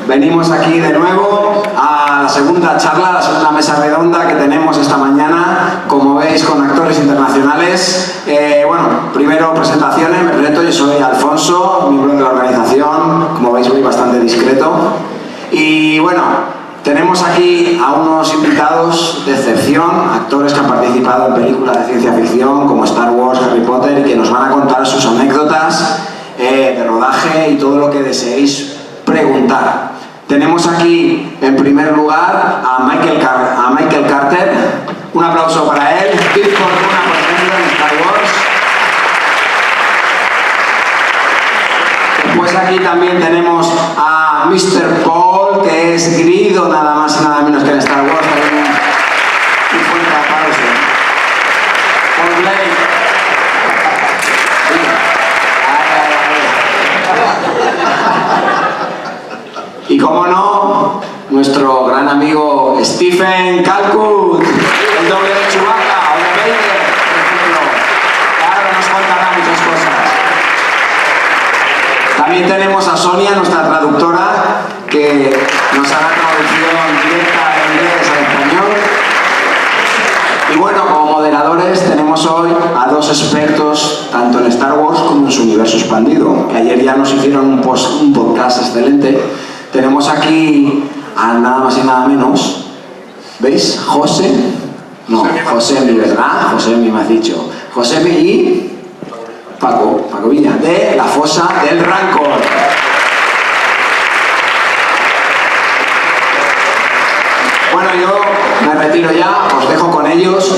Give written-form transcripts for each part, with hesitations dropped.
Venimos aquí de nuevo a la segunda charla, la segunda mesa redonda que tenemos esta mañana, como veis, con actores internacionales. Bueno, primero presentaciones, me presento, yo soy Alfonso, miembro de la organización, como veis voy bastante discreto. Y bueno, tenemos aquí a unos invitados de excepción, actores que han participado en películas de ciencia ficción como Star Wars, Harry Potter, y que nos van a contar sus anécdotas de rodaje y todo lo que deseéis preguntar. Tenemos aquí, en primer lugar, a Michael Carter. Un aplauso para él. Big fortuna, por ejemplo, en Star Wars. Después aquí también tenemos a Mr. Paul, que es Grido, nada más y nada menos que en Star Wars. Un fuerte aplauso. Paul Blake. Y como no, nuestro gran amigo Stephen Calcutt, el doble de Chewbacca o de Vader, por ejemplo, que ahora nos contará muchas cosas. También tenemos a Sonia, nuestra traductora, que nos hará traducción directa de inglés al español. Y bueno, como moderadores tenemos hoy a dos expertos, tanto en Star Wars como en su universo expandido, que ayer ya nos hicieron un podcast excelente. Tenemos aquí a nada más y nada menos, ¿veis? José, no, Josemi, ¿verdad? Josemi me has dicho. Josemi y Paco Villa, de la Fosa del Rancor. Bueno, yo me retiro ya, os dejo con ellos.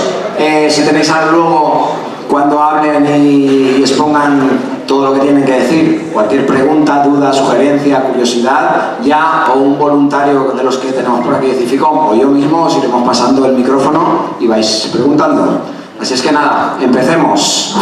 Si tenéis algo cuando hablen y expongan todo lo que tienen que decir, cualquier pregunta, duda, sugerencia, curiosidad, ya o un voluntario de los que tenemos por aquí de Cificom o yo mismo os iremos pasando el micrófono y vais preguntando. Así es que nada, empecemos.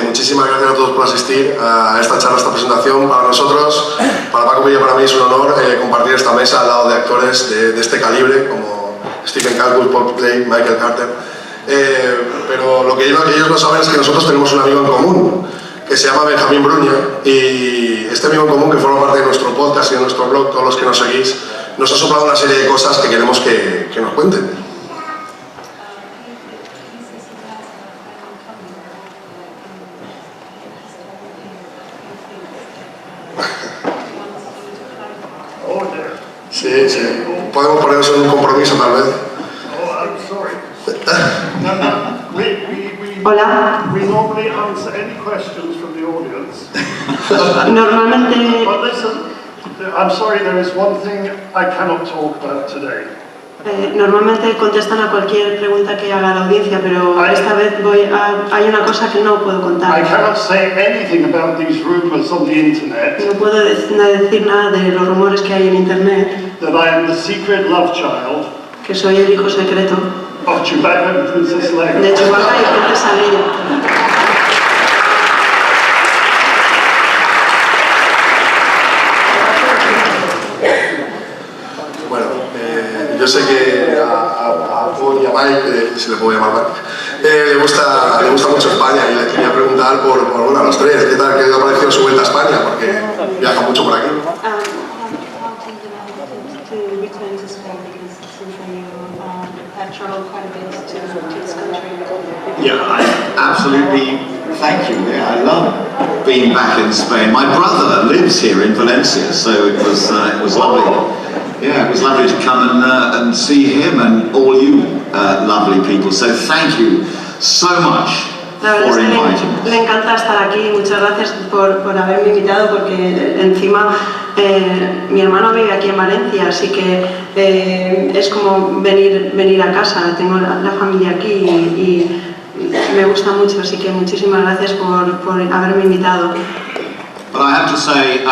Muchísimas gracias a todos por asistir a esta charla, a esta presentación. Para nosotros, para Paco Villa, para mí es un honor compartir esta mesa al lado de actores de este calibre como Stephen Calcutt, Paul Blake, Michael Carter. Pero lo que ellos no saben es que nosotros tenemos un amigo en común, que se llama Benjamín Bruña, y este amigo en común, que forma parte de nuestro podcast y de nuestro blog, todos los que nos seguís, nos ha soplado una serie de cosas que queremos que nos cuenten. Sí, sí. Podemos ponernos en un compromiso, tal vez. Hola. Normalmente. Normalmente contestan a cualquier pregunta que haga la audiencia, pero esta vez hay una cosa que no puedo contar. No puedo decir nada de los rumores que hay en internet. Que soy el hijo secreto de Chewbacca y Princesa Leia. Yo sé que a Paul y a Mike, si le puedo llamar Mike, le gusta mucho España y le quería preguntar por a los tres, ¿qué tal? ¿Qué le ha parecido su vuelta a España? Porque viaja mucho por aquí. Yeah, absolutely. Thank you. Yeah, I love being back in Spain. My brother lives here in Valencia, so it was lovely. Yeah, it was lovely to come and see him and all you lovely people. So thank you so much for inviting us. Le encanta estar aquí. Muchas gracias por haberme invitado, porque encima mi hermano vive aquí en Valencia, así que es como venir a casa. Tengo la familia aquí y me gusta mucho, así que muchísimas gracias por haberme invitado. But I have to say,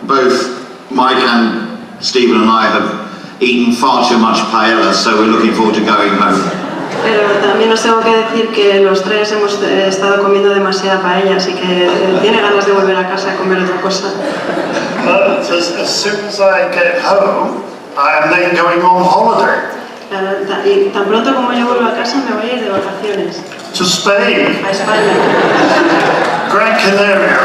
both Mike and Stephen and I have eaten far too much paella, so we're looking forward to going home. Pero también os tengo que decir que los tres hemos estado comiendo demasiada paella, así que tiene ganas de volver a casa a comer otra cosa. As soon as I get home, I am then going on holiday. Y tan pronto como yo vuelvo a casa me voy a ir de vacaciones. To Spain. A España. Gran Canaria.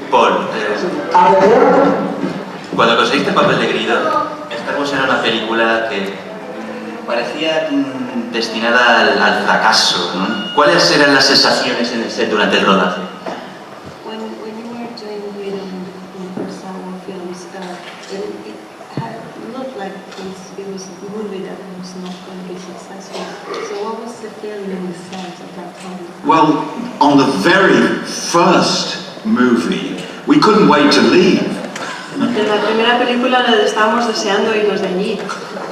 Paul, cuando conseguiste el papel de Grido, estamos en una película que parecía destinada al fracaso, ¿no? ¿Cuáles eran las sensaciones en el set durante el rodaje? Well, on the very first movie, we couldn't wait to leave. En la primera película estábamos deseando irnos de allí.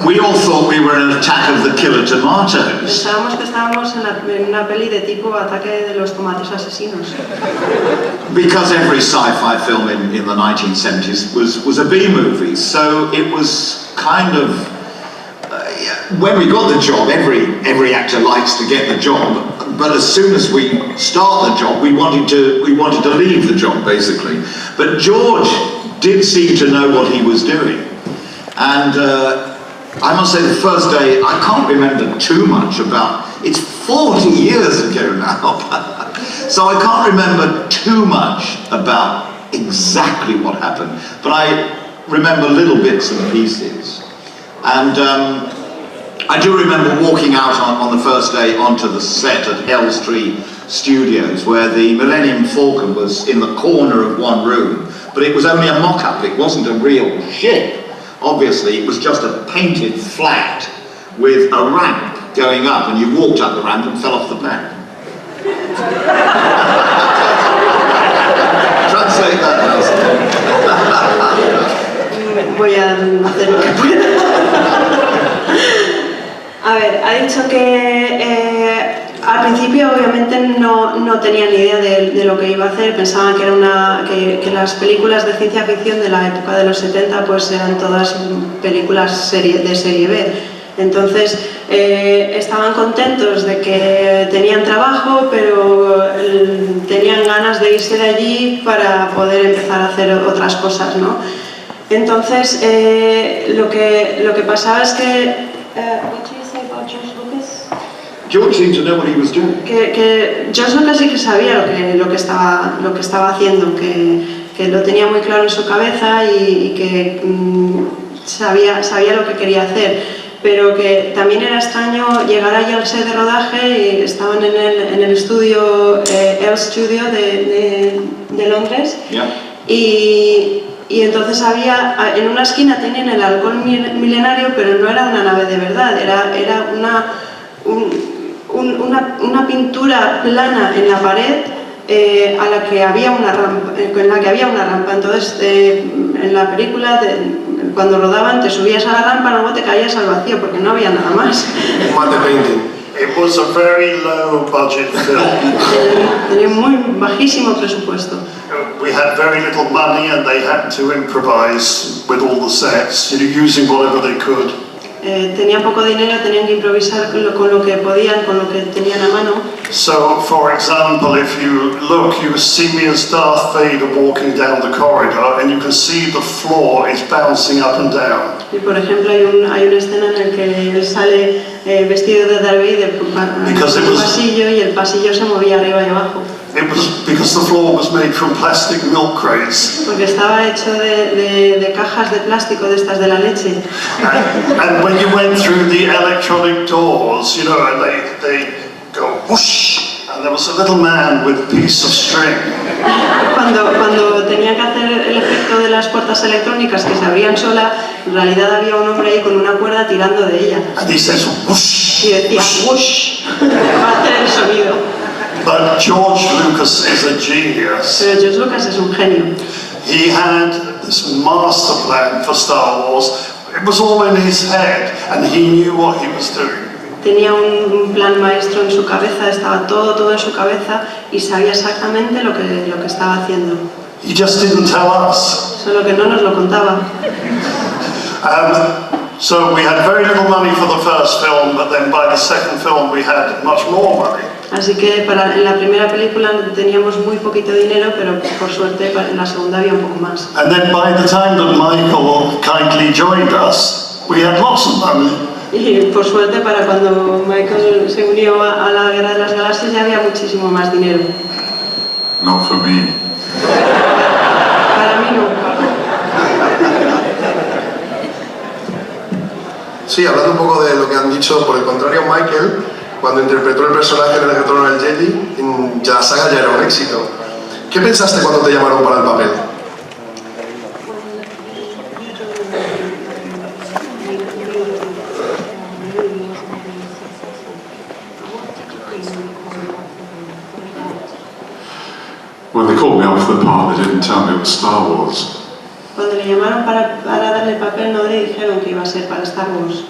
We all thought we were in an Attack of the Killer Tomatoes. Pensábamos que estábamos en una peli de tipo Ataque de los Tomates Asesinos. Because every sci-fi film in the 1970s was a B-movie, so it was kind of... when we got the job, every actor likes to get the job, but as soon as we start the job, we wanted to leave the job, basically. But George did seem to know what he was doing, and I must say the first day, I can't remember too much about, it's 40 years ago now, so I can't remember too much about exactly what happened, but I remember little bits and pieces. And I do remember walking out on the first day onto the set at Elstree Studios, where the Millennium Falcon was in the corner of one room, but it was only a mock-up, it wasn't a real ship. Obviously, it was just a painted flat with a ramp going up, and you walked up the ramp and fell off the plane. Translate that, Voy a hacer lo que pueda. A ver, ha dicho que al principio obviamente no tenía ni idea de lo que iba a hacer. Pensaban que que las películas de ciencia ficción de la época de los 70 pues eran todas películas de serie B. Entonces estaban contentos de que tenían trabajo, pero tenían ganas de irse de allí para poder empezar a hacer otras cosas, ¿no? Entonces lo que pasaba es que George seemed to know what he was doing. que George Lucas sí que sabía lo que estaba haciendo, que lo tenía muy claro en su cabeza y que sabía lo que quería hacer, pero que también era extraño llegar allí al set de rodaje y estaban en el estudio, el Studio de Londres. Yeah. Y entonces en una esquina tenían el halcón milenario, pero no era una nave de verdad, era una pintura plana en la pared en la que había una rampa. Entonces en la película cuando rodaban te subías a la rampa, luego te caías al vacío porque no había nada más. Mate painting. It was a very low budget film. Tenía muy bajísimo presupuesto. We had very little money and they had to improvise with all the sets, using whatever they could. Tenían poco dinero, tenían que improvisar con lo que podían, con lo que tenían a mano. So, for example, if you look, you see me as Darth Vader walking down the corridor, and you can see the floor is bouncing up and down. Y por ejemplo hay una escena en la que él sale vestido de Darth Vader por el pasillo y el pasillo se movía arriba y abajo. It was because the floor was made from plastic milk crates. Porque estaba hecho de cajas de plástico de estas de la leche. And when you went through the electronic doors, and they go whoosh, and there was a little man with a piece of string. Cuando tenían que hacer el efecto de las puertas electrónicas que se abrían sola, en realidad había un hombre ahí con una cuerda tirando de ella. And he says whoosh. Y decía whoosh para hacer el sonido. But George Lucas is a genius. Pero George Lucas es un genio. He had this master plan for Star Wars. It was all in his head, and he knew what he was doing. Tenía un plan maestro en su cabeza, estaba todo en su cabeza y sabía exactamente lo que estaba haciendo. He just didn't tell us. Solo que no nos lo contaba. So we had very little money for the first film, but then by the second film we had much more money. Así que en la primera película teníamos muy poquito dinero, pero por suerte en la segunda había un poco más. And then by the time that Michael kindly joined us, we had lots of money. Y por suerte para cuando Michael se unió a la Guerra de las Galaxias ya había muchísimo más dinero. Not for me. Para mí no. Sí, hablando un poco de lo que han dicho, por el contrario, Michael, cuando interpretó el personaje en El Retorno del Jedi, la saga ya era un éxito. ¿Qué pensaste cuando te llamaron para el papel? When they called me up for the part, they didn't tell me it was Star Wars. Cuando le llamaron para darle el papel no le dijeron que iba a ser para Star Wars.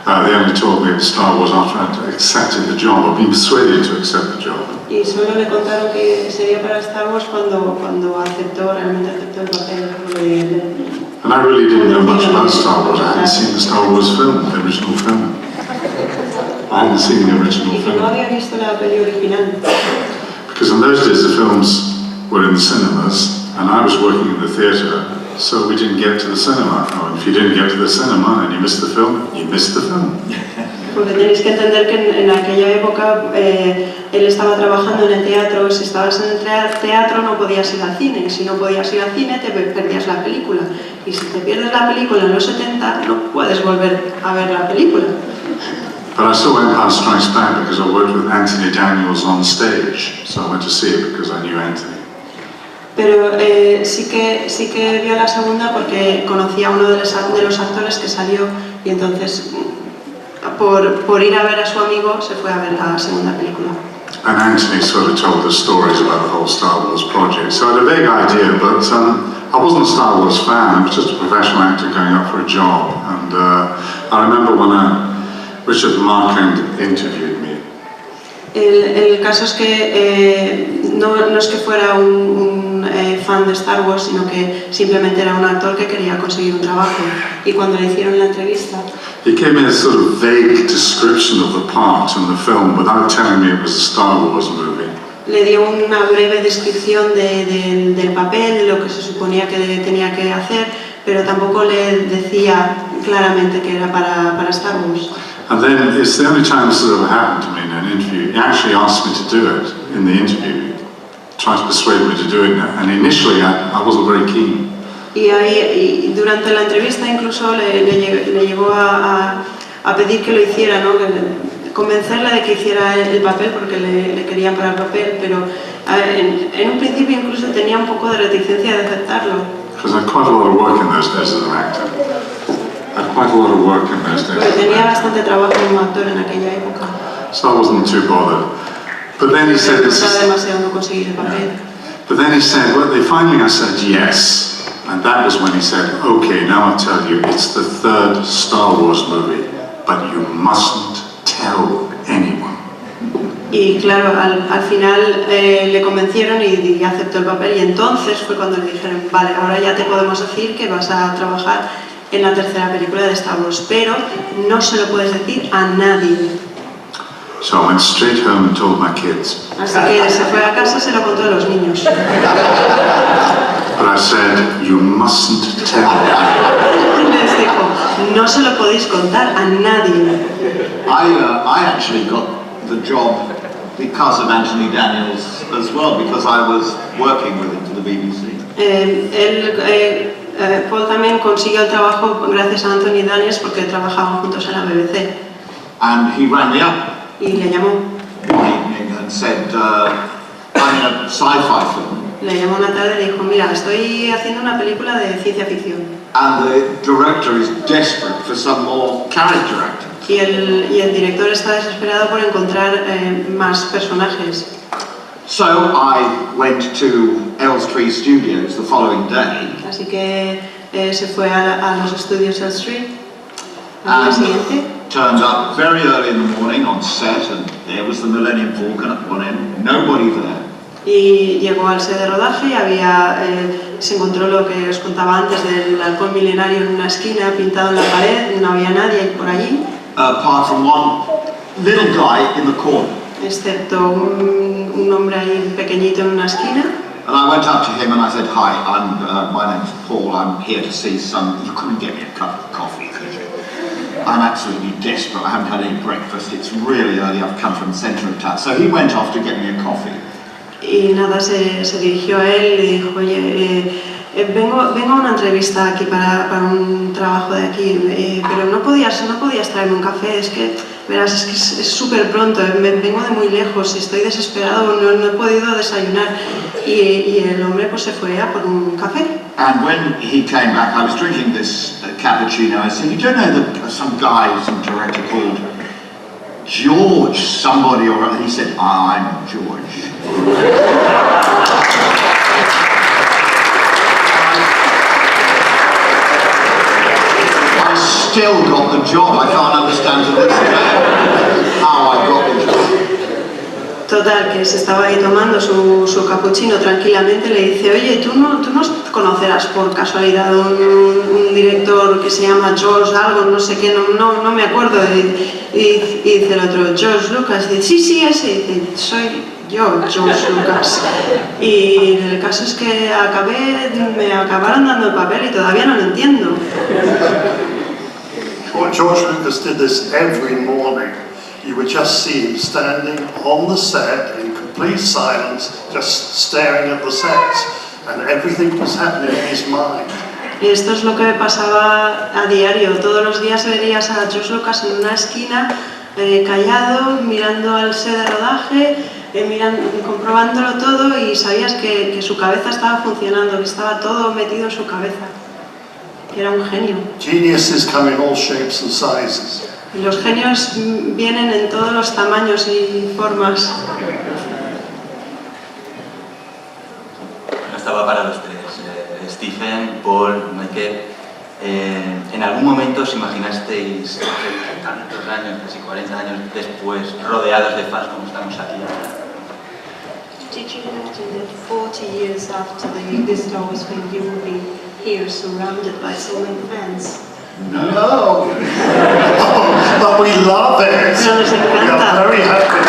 They only told me it was Star Wars after I'd accepted the job, or been persuaded to accept the job. Y solo le contaron que sería para Star Wars cuando realmente aceptó el papel. And I really didn't know much about Star Wars. I hadn't seen the Star Wars film, the original film. I hadn't seen the original Y que no film. había visto la peli original. Because in those days the films were in the cinemas, and I was working in the theatre, so we didn't get to the cinema. And if you didn't get to the cinema and you missed the film, you missed the film. Porque tenéis que entender que en aquella época él estaba trabajando en el teatro. Si estabas en el teatro no podías ir al cine. Si no podías ir al cine te perdías la película. Y si te pierdes la película en los 70 no puedes volver a ver la película. But I saw Empire Strikes Back because I worked with Anthony Daniels on stage, so I went to see it because I knew Anthony. Pero sí que vio la segunda porque conocía a uno de los actores que salió y entonces por ir a ver a su amigo se fue a ver la segunda película. And Anthony sort of told us stories about the whole Star Wars project, so I had a vague idea, but I wasn't a Star Wars fan, I was just a professional actor going up for a job. And I remember when Richard Marquand interviewed me. El caso es que no es que fuera un fan de Star Wars, sino que simplemente era un actor que quería conseguir un trabajo. Y cuando le hicieron la entrevista... he gave me a sort of vague description of the part in the film without telling me it was a Star Wars movie. Le dio una breve descripción del papel, de lo que se suponía que tenía que hacer, pero tampoco le decía claramente que era para Star Wars. And then it's the only time this has ever happened to me in an interview. He actually asked me to do it in the interview. He tried to persuade me to do it, and initially I wasn't very keen. Y durante la entrevista incluso le llegó a pedir que lo hiciera, ¿no? Convencerle de que hiciera el papel porque le querían para el papel, pero en un principio incluso tenía un poco de reticencia de aceptarlo. Because I had quite a lot of work in those days as an actor. I had quite a lot of work in those days. Porque tenía bastante trabajo como actor en aquella época. So I wasn't too bothered. But then he said, "This is demasiado no conseguir el papel." But then he said, well, finally I said yes. And that was when he said, okay, now I'll tell you, it's the third Star Wars movie, but you mustn't tell anyone. Y claro, al final le convencieron y aceptó el papel, y entonces fue cuando le dijeron, vale, ahora ya te podemos decir que vas a trabajar en la tercera película de Star Wars, pero no se lo puedes decir a nadie. So I went straight home and told my kids. Así que se fue a casa y se lo contó a los niños. But I said, you mustn't tell anyone. Les dijo, no se lo podéis contar a nadie. I actually got the job because of Anthony Daniels as well, because I was working with him for the BBC. Paul también consiguió el trabajo gracias a Anthony Daniels porque trabajaban juntos en la BBC. And he rang me up Y le llamó. one evening and said, I'm in a sci-fi film. Le llamó una tarde y dijo, mira, estoy haciendo una película de ciencia ficción. And the director is desperate for some more character acting. Y el director está desesperado por encontrar más personajes. So I went to Elstree Studios the following day. Así que se fue a los estudios Elstree al día siguiente. Turned up very early in the morning on set, and there was the Millennium Falcon at one end, nobody there. Y llegó al set de rodaje y se encontró lo que os contaba antes del halcón milenario en una esquina pintado en la pared, no había nadie por allí. Apart from one little guy in the corner. Excepto un hombre ahí pequeñito en una esquina. And I went up to him and I said, hi, my name's Paul, I'm here to see you couldn't get me a cup of coffee, could you? I'm absolutely desperate, I haven't had any breakfast, it's really early, I've come from the centre of town. So he went off to get me a coffee. Y nada, se dirigió a él y le dijo, oye, vengo a una entrevista aquí para un trabajo de aquí, pero no podías traerme un café, es que, verás, es que es súper pronto, vengo de muy lejos y estoy desesperado, no he podido desayunar. Y el hombre pues se fue a por un café. And when he came back, I was drinking this cappuccino. I said, you don't know some guy, some director called George somebody, and he said, I'm George. I still got the job. I can't understand to this day how I got the job. Total, que se estaba ahí tomando su cappuccino tranquilamente, le dice, oye, ¿tú no conocerás por casualidad un director que se llama George algo, no sé qué, no me acuerdo? Y dice el otro, George Lucas, y dice, sí, ese, y dice, soy yo, George Lucas. Y el caso es que me acabaron dando el papel y todavía no lo entiendo. Well, George Lucas did this every morning. You would just see him standing on the set in complete silence, just staring at the sets, and everything was happening in his mind. Y esto es lo que me pasaba a diario. Todos los días verías a George Lucas en una esquina, callado, mirando al set de rodaje, comprobándolo todo, y sabías que su cabeza estaba funcionando, que estaba todo metido en su cabeza. Que era un genio. Geniuses come in all shapes and sizes. Los genios vienen en todos los tamaños y formas. No estaba para los tres. Stephen, Paul, Michael. ¿En algún momento os imaginasteis tantos años, casi 40 años después, rodeados de fans como estamos aquí ahora? Did you imagine that 40 years after the Star Wars film you would be here surrounded by so many fans? No. But we love it. Pero nos We encanta. are very happy.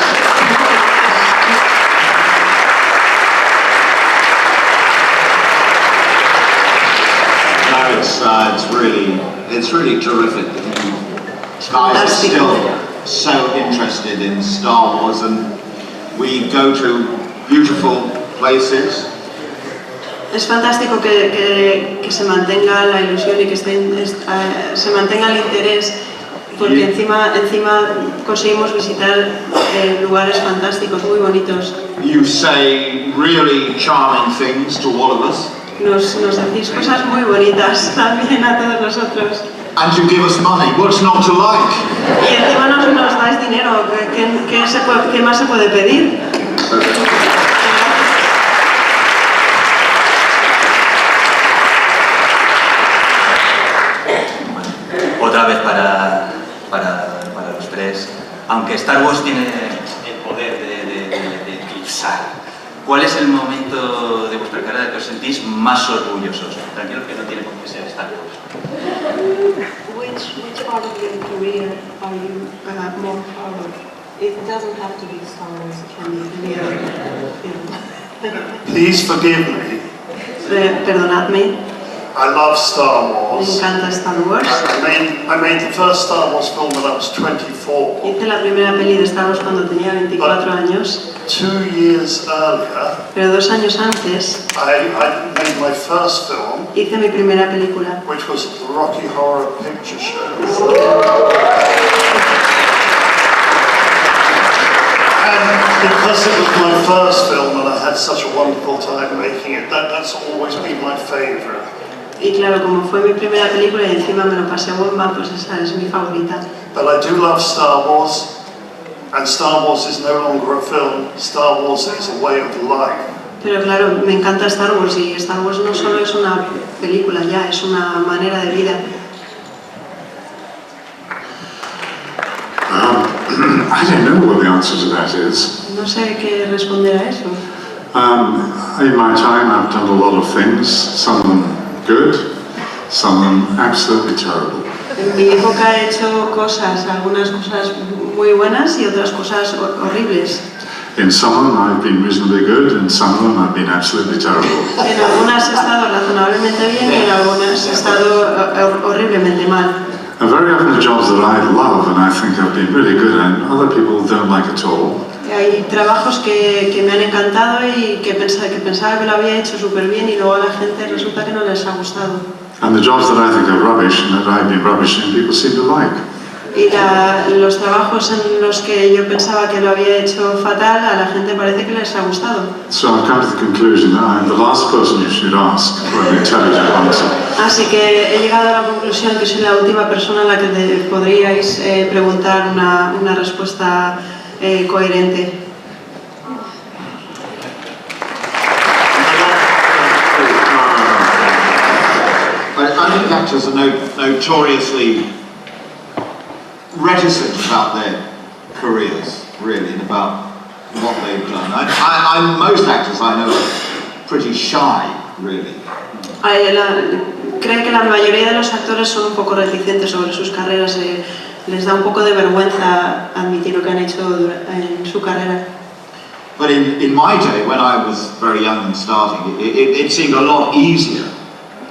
No, it's really terrific that you guys are still so interested in Star Wars, and we go to beautiful places. Es fantástico que se mantenga la ilusión y que se mantenga el interés, porque encima conseguimos visitar lugares fantásticos, muy bonitos. You say really charming things to all of us. Nos decís cosas muy bonitas también a todos nosotros. And you give us money. What's not to like? Y encima nos dais dinero. ¿Qué más se puede pedir? Otra vez para los tres, aunque Star Wars tiene el poder de eclipsar, ¿cuál es el momento de vuestra carrera que os sentís más orgullosos? Tranquilo que no tiene por qué ser Star Wars. Which part of your career are you more proud of? It doesn't have to be Star Wars, it can be any other film. Please forgive me. Perdonadme, I love Star me Wars. encanta Star Wars. I made the first Star Wars film when I was 24. Hice la primera peli de Star Wars cuando tenía 24 años, 2 years earlier, pero 2 años antes I made my first film, hice mi primera película, which was the Rocky Horror Picture Show. And because it was my first film and I had such a wonderful time making it, that's always been my favorite. y claro, como fue mi primera película y encima me lo pasé bomba, pues esa es mi favorita. But I do love Star Wars, and Star Wars is no longer a film, Star Wars is a way of life. Pero claro, me encanta Star Wars y Star Wars no solo es una película ya, es una manera de vida. I don't know what the answer to that is. No sé qué responder a eso. In my time, I've done a lot of things, some of them good, some of them absolutely terrible. En mi época he hecho algunas cosas muy buenas y otras cosas horribles. In some of them, I've been reasonably good, and some of them, I've been absolutely terrible. En algunas he estado razonablemente bien y en algunas he estado horriblemente mal. And very often the jobs that I love and I think I've been really good at, other people don't like at all. Hay trabajos que me han encantado y que pensaba que lo había hecho súper bien y luego a la gente resulta que no les ha gustado. And the jobs that I think are rubbish and that I've been rubbish in, people seem to like. Y los trabajos en los que yo pensaba que lo había hecho fatal, a la gente parece que les ha gustado. So I've come to the conclusion that I'm the last person you should ask for an intelligent answer. Así que he llegado a la conclusión que soy la última persona a la que podríais preguntar una respuesta coherente. I think actors are notoriously reticent about their careers, really, and about what they've done. Most actors I know are pretty shy, really. Creo que la mayoría de los actores son un poco reticentes sobre sus carreras, les da un poco de vergüenza admitir lo que han hecho en su carrera. But in my day, when I was very young and starting, it seemed a lot easier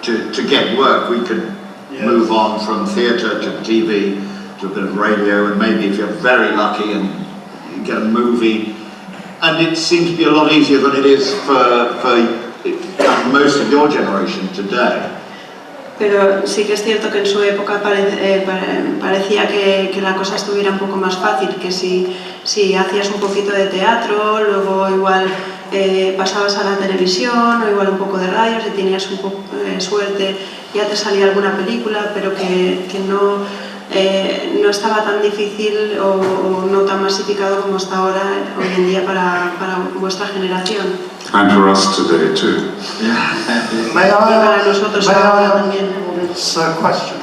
to get work. We could move on from theatre to TV to a bit of radio, and maybe if you're very lucky and you get a movie. And it seems to be a lot easier than it is for most of your generation today. Pero sí que es cierto que en su época parecía que la cosa estuviera un poco más fácil, que si hacías un poquito de teatro, luego igual pasabas a la televisión o igual un poco de radio, si tenías un poco de suerte ya te salía alguna película, pero que no estaba tan difícil o no tan masificado como está ahora hoy en día para vuestra generación. And for us today too. May para nosotros ahora también. Question.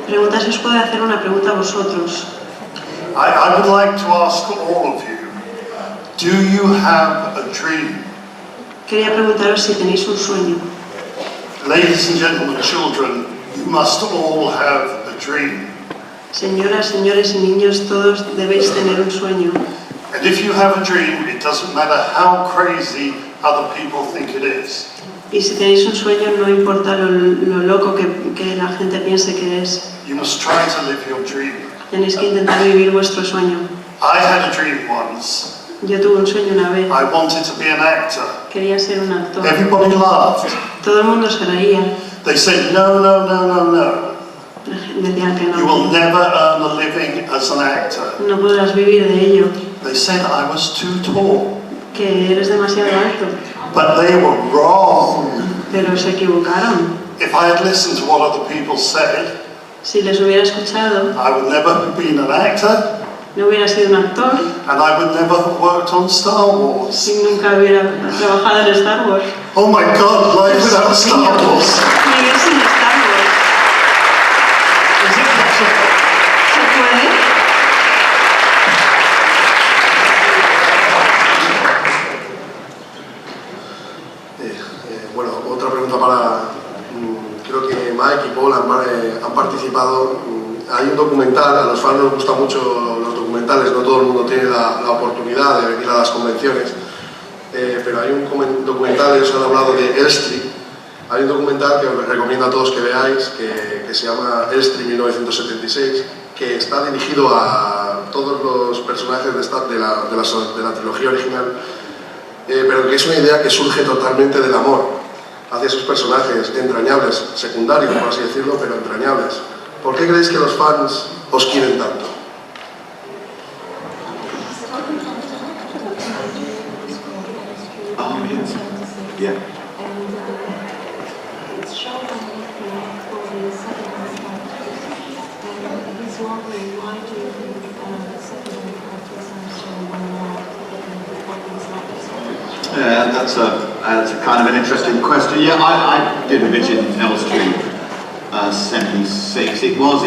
Pregunta si os puedo hacer una pregunta a vosotros. I would like to ask all of you, do you have a dream? Quería preguntaros si tenéis un sueño. Ladies and gentlemen, children, you must all have a dream. Señoras, señores y niños, todos debéis tener un sueño. And if you have a dream, it doesn't matter how crazy other people think it is. Y si tenéis un sueño, no importa lo loco que la gente piense que es. You must try to live your dream. Tenéis que intentar vivir vuestro sueño. I had a dream once. Yo tuve un sueño una vez. I wanted to be an actor. Quería ser un actor. Everybody laughed. Todo el mundo se reía. They said, no, no, no, no, no. Decían que You will no. never earn a living as an actor. No podrás vivir de ello. They said I was too tall. Que eres demasiado alto. But they were wrong. Pero se equivocaron. If I had listened to what other people said, Si les hubiera escuchado, I would never have been an actor, no hubiera sido un actor and I would never have worked on Star Wars. y nunca hubiera trabajado en Star Wars. Oh my God, life without Star Wars. Vivir sin Star Wars. ¿Se puede? Bueno, otra pregunta para... creo que Mike y Paul han participado. Hay un documental, a los fans nos gustan mucho los documentales, no todo el mundo tiene la oportunidad de venir a las convenciones, pero hay un documental, ellos han hablado de Elstree. Hay un documental que os recomiendo a todos que veáis, que se llama Elstree 1976, que está dirigido a todos los personajes de la trilogía original, pero que es una idea que surge totalmente del amor hacia esos personajes entrañables, secundarios por así decirlo, pero entrañables. ¿Por qué creéis que los fans os quieren tanto? Yeah. Yeah, that's a kind of an interesting question. Yeah, I did a bit in Elstree 76. It was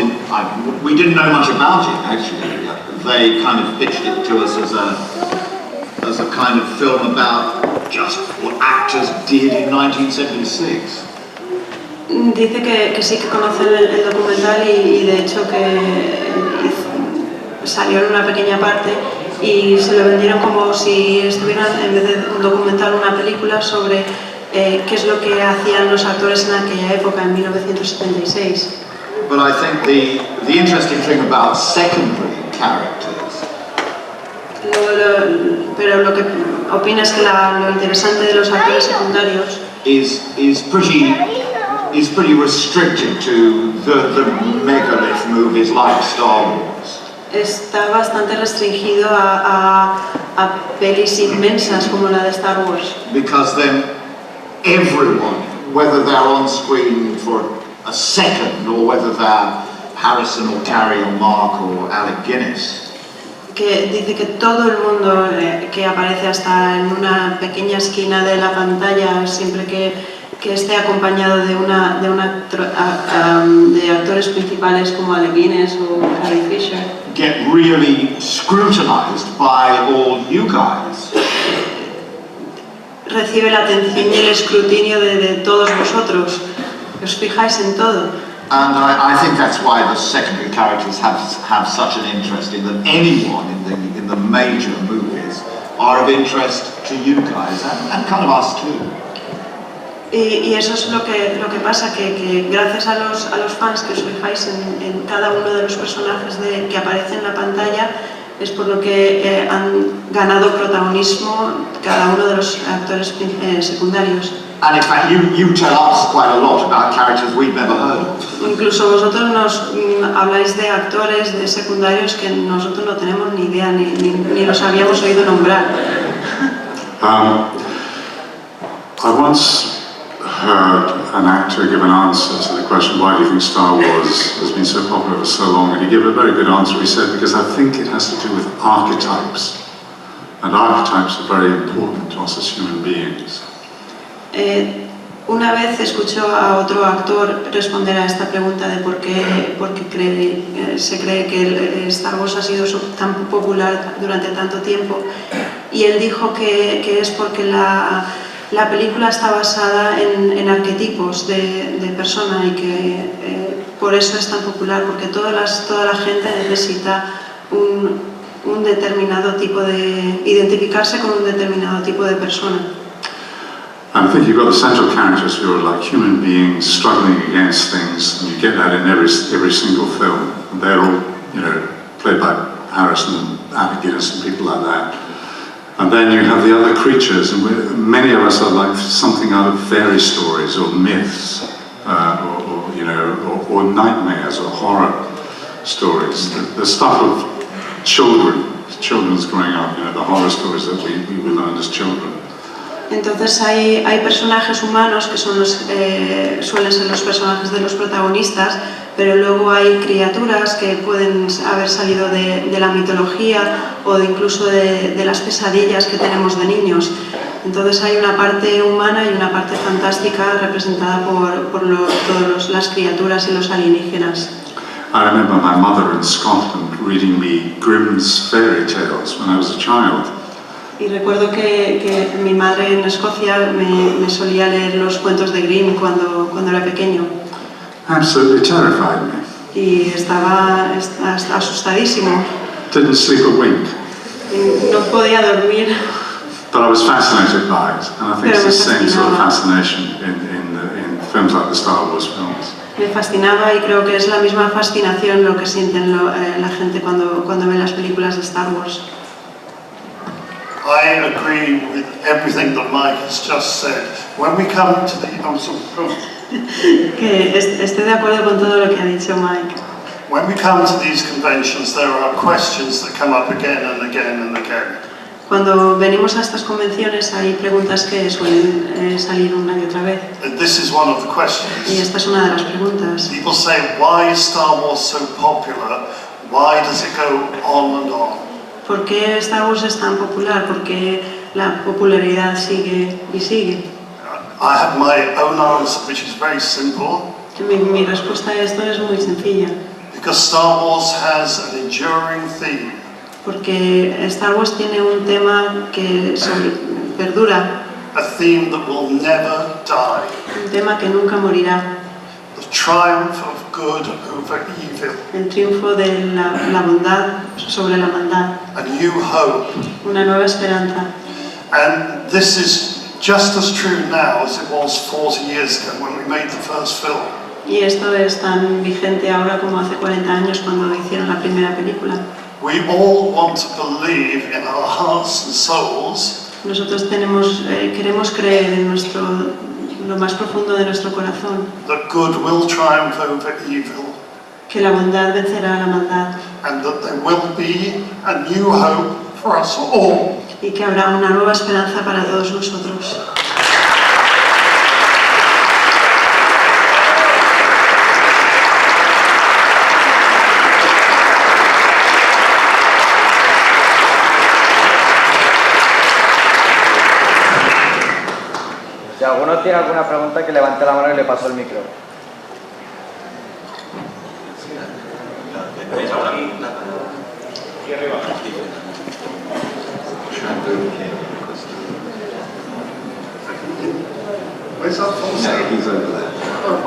we didn't know much about it actually. They kind of pitched it to us as a kind of film about just what actors did in 1976. Dice que sí que conoce el documental y de hecho que salió en una pequeña parte y se lo vendieron como si estuvieran, en vez de un documental, una película sobre qué es lo que hacían los actores en aquella época, en 1976. But I think the interesting thing about secondary characters Pero lo que opina es que lo interesante de los actores secundarios is pretty restricted to the megalith movies like Star Wars. está bastante restringido a pelis inmensas como la de Star Wars. Because then everyone, whether they're on screen for a second or whether they're Harrison or Carrie or Mark or Alec Guinness, Que dice que todo el mundo que aparece hasta en una pequeña esquina de la pantalla, siempre que esté acompañado de actores principales como Alec Guinness o Carrie Fisher, get really scrutinized by all you guys. Recibe la atención y el escrutinio de todos vosotros, que os fijáis en todo. And I think that's why the secondary characters have such an interest in that anyone in the major movies are of interest to you guys and kind of us too. Y eso es lo que pasa, que gracias a los fans que os fijáis en cada uno de los personajes que aparecen en la pantalla, es por lo que han ganado protagonismo cada uno de los actores secundarios. And in fact, you tell us quite a lot about characters we've never heard of. Incluso vosotros nos habláis de actores, de secundarios que nosotros no tenemos ni idea, ni los habíamos oído nombrar. I once heard an actor give an answer to the question, why do you think Star Wars has been so popular for so long? And he gave a very good answer. He said, because I think it has to do with archetypes. And archetypes are very important to us as human beings. Una vez escuchó a otro actor responder a esta pregunta de por qué se cree que Star Wars ha sido tan popular durante tanto tiempo, y él dijo que es porque la película está basada en arquetipos de persona y que por eso es tan popular, porque toda la gente necesita un determinado tipo de... identificarse con un determinado tipo de persona. I think you've got the central characters who are like human beings struggling against things, and you get that in every single film. And they're all, you know, played by Harrison and Alec Guinness and people like that. And then you have the other creatures, and many of us are like something out of fairy stories or myths, or nightmares or horror stories. The stuff of children's growing up, you know, the horror stories that we learned as children. Entonces hay personajes humanos que son suelen ser los personajes de los protagonistas, pero luego hay criaturas que pueden haber salido de la mitología o incluso de las pesadillas que tenemos de niños. Entonces hay una parte humana y una parte fantástica representada por todas las criaturas y los alienígenas. I remember my mother in Scotland reading me Grimm's fairy tales when I was a child. Y recuerdo que mi madre en Escocia me solía leer los cuentos de Grimm cuando era pequeño. Absolutely terrified me. Y estaba asustadísimo. Didn't sleep a wink. Y no podía dormir. But I was fascinated by it, and I think it's the same sort of fascination in films like the Star Wars films. Me fascinaba y creo que es la misma fascinación lo que sienten la gente cuando ve las películas de Star Wars. I agree with everything that Mike has just said. When we come to the... Que estoy de acuerdo con todo lo que ha dicho Mike. When we come to these conventions, there are questions that come up again and again and again. Cuando venimos a estas convenciones hay preguntas que suelen salir una y otra vez. This is one of the questions. Y esta es una de las preguntas. People say, why is Star Wars so popular? Why does it go on and on? ¿Por qué Star Wars es tan popular? Porque la popularidad sigue y sigue. I have my own answer, which is very simple. Mi respuesta a esto es muy sencilla. Because Star Wars has an enduring theme. Porque Star Wars tiene un tema que perdura. A theme that will never die. Un tema que nunca morirá. The triumph of good over evil. El triunfo de la bondad sobre la maldad. A new hope. Una nueva esperanza. And this is just as true now as it was 40 years ago when we made the first film. Y esto es tan vigente ahora como hace 40 años cuando hicieron la primera película. We all want to believe in our hearts and souls. Nosotros queremos creer en lo más profundo de nuestro corazón. That good will triumph over evil. Que la bondad vencerá a la maldad. And that there will be a new hope for us all. Y que habrá una nueva esperanza para todos nosotros. Si alguno tiene alguna pregunta, que levante la mano y le paso el micro.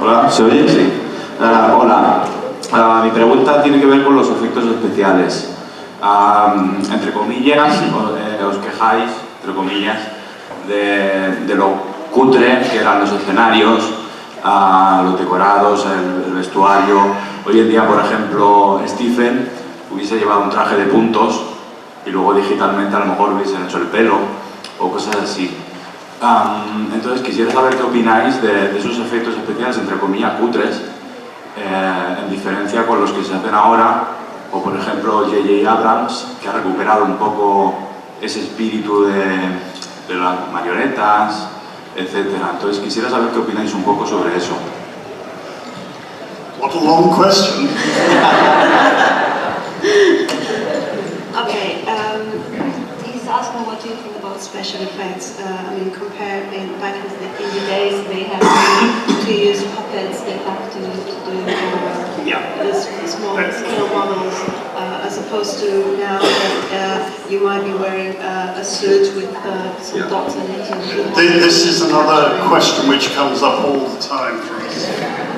Hola, ¿se oye? Sí. Hola. Mi pregunta tiene que ver con los efectos especiales. Entre comillas, os quejáis, entre comillas, de lo cutre que eran los escenarios, los decorados, el vestuario. Hoy en día, por ejemplo, Stephen hubiese llevado un traje de puntos y luego digitalmente a lo mejor hubiesen hecho el pelo o cosas así. Entonces quisiera saber qué opináis de esos efectos especiales, entre comillas, cutres, en diferencia con los que se hacen ahora, o por ejemplo J.J. Abrams, que ha recuperado un poco ese espíritu de las marionetas, etcétera. Entonces quisiera saber qué opináis un poco sobre eso. What a long question. Okay, he's asking what do you think about special effects. I mean, compare back in the days they had to use puppets, they have to do small scale models, as opposed to now that you might be wearing a suit with some dots on it. This is another question which comes up all the time for us.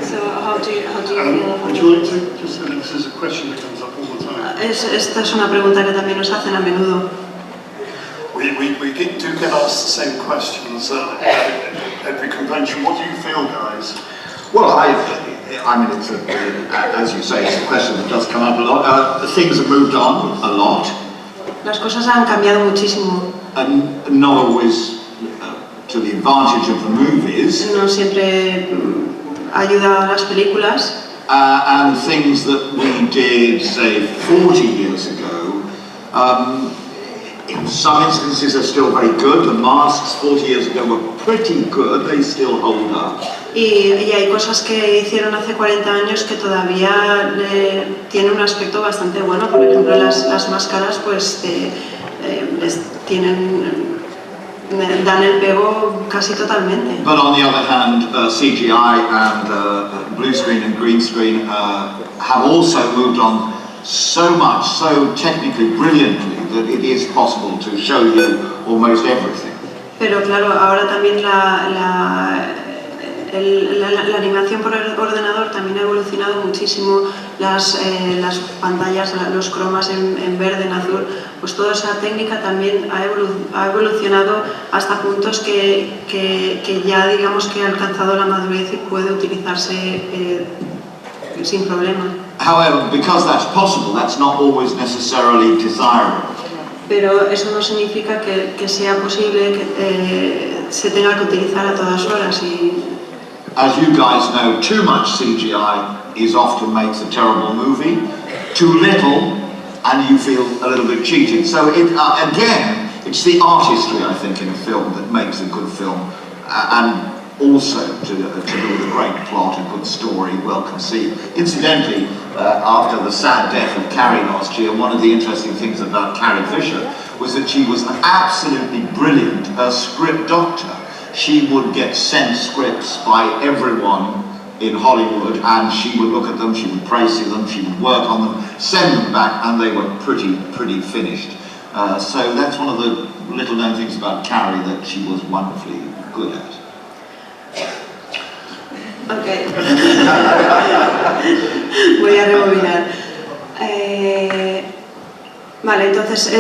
So how do you feel about Would you like to just say this is a question that comes up all the time? Esta es una pregunta que también nos hacen a menudo. We do get asked the same questions at every convention. What do you feel, guys? Well, I mean, it's as you say, it's a question that does come up a lot. Things have moved on a lot. Las cosas han cambiado muchísimo. And not always to the advantage of the movies. No siempre ayuda a las películas. And things that we did, say, 40 years ago, in some instances are still very good. The masks 40 years ago were pretty good, they still hold up. Y hay cosas que hicieron hace 40 años que todavía tienen un aspecto bastante bueno. Por ejemplo, las máscaras pues dan el pego casi totalmente. But on the other hand, CGI and blue screen and green screen have also moved on so much, so technically brilliantly, that it is possible to show you almost everything. Pero claro, ahora también la animación por ordenador también ha evolucionado muchísimo, las pantallas, los cromas en verde, en azul, pues toda esa técnica también ha evolucionado hasta puntos que ya digamos que ha alcanzado la madurez y puede utilizarse sin problema. However, because that's possible, that's not always necessarily desirable. Pero eso no significa que sea posible que se tenga que utilizar a todas horas. As you guys know, too much CGI often makes a terrible movie. Too little, and you feel a little bit cheated. So again, it's the artistry, I think, in a film that makes a good film, and also to do with a great plot, a good story, well conceived. Incidentally, after the sad death of Carrie last year, one of the interesting things about Carrie Fisher was that she was an absolutely brilliant script doctor. She would get sent scripts by everyone in Hollywood, and she would look at them, she would praise them, she would work on them, send them back, and they were pretty finished. So that's one of the little known things about Carrie that she was wonderfully good at. Okay. Voy a rebobinar. Vale, entonces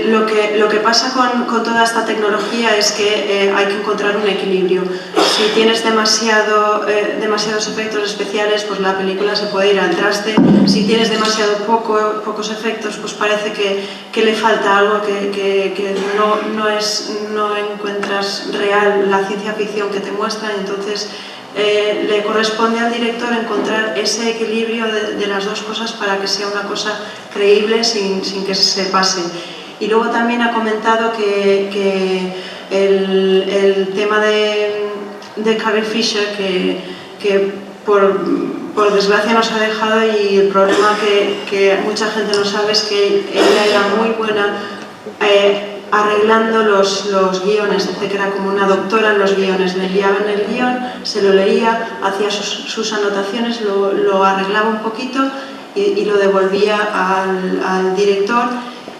lo que pasa con toda esta tecnología es que hay que encontrar un equilibrio. Si tienes demasiados efectos especiales, pues la película se puede ir al traste. Si tienes demasiado pocos efectos, pues parece que le falta algo, que no encuentras real la ciencia ficción que te muestra. Entonces le corresponde al director encontrar ese equilibrio de las dos cosas para que sea una cosa creíble sin que se pase. Y luego también ha comentado que el tema de Carrie Fisher, que por desgracia nos ha dejado, y el problema que mucha gente no sabe es que ella era muy buena arreglando los guiones. Dice que era como una doctora en los guiones. Le enviaban el guión, se lo leía, hacía sus anotaciones, lo arreglaba un poquito y lo devolvía al director,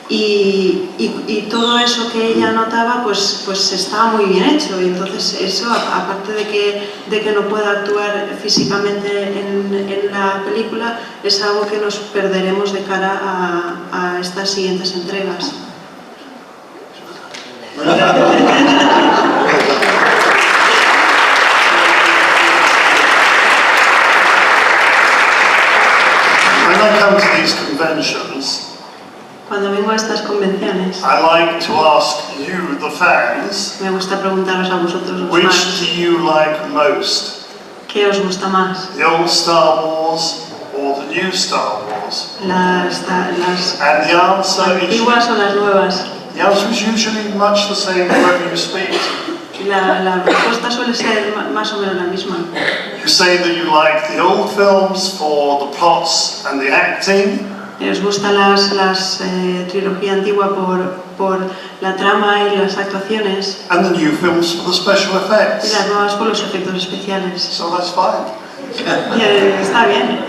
y todo eso que ella anotaba pues estaba muy bien hecho. Y entonces eso, aparte de que no pueda actuar físicamente en la película, es algo que nos perderemos de cara a estas siguientes entregas. When I come to these conventions, cuando vengo a estas convenciones, I like to ask you, the fans, me gusta preguntaros a vosotros los which fans, do you like most? ¿qué os gusta más? The old Star Wars or the new Star Wars? ¿Las And the answer antiguas o las nuevas? The answer is usually much the same wherever you speak. La respuesta suele ser más o menos la misma. You say that you like the old films for the plots and the acting. ¿Os gusta las trilogía antigua por la trama y las actuaciones? And the new films for the special Y effects. las nuevas por los efectos especiales. So that's fine. Y está bien.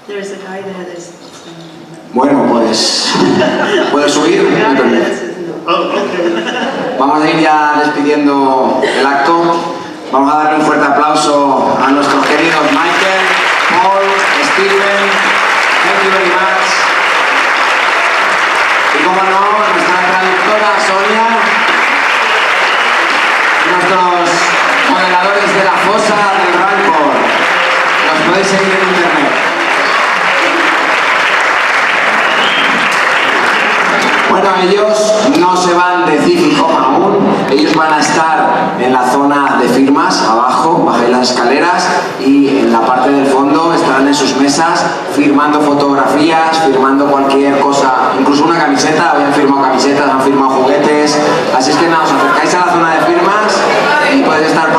There's a guy there that's Bueno, pues... ¿puedo subir? Me permite. Vamos a ir ya despidiendo el acto. Vamos a darle un fuerte aplauso a nuestros queridos Michael, Paul, Stephen. Thank you very much. Y como no, nuestra traductora Sonia. Nuestros modeladores de la fosa del Rancor. Los podéis seguir en internet. Bueno, ellos no se van de Cificom aún, ellos van a estar en la zona de firmas, abajo, bajáis las escaleras, y en la parte del fondo estarán en sus mesas firmando fotografías, firmando cualquier cosa, incluso una camiseta, habían firmado camisetas, han firmado juguetes, así es que nada, os acercáis a la zona de firmas y podéis estar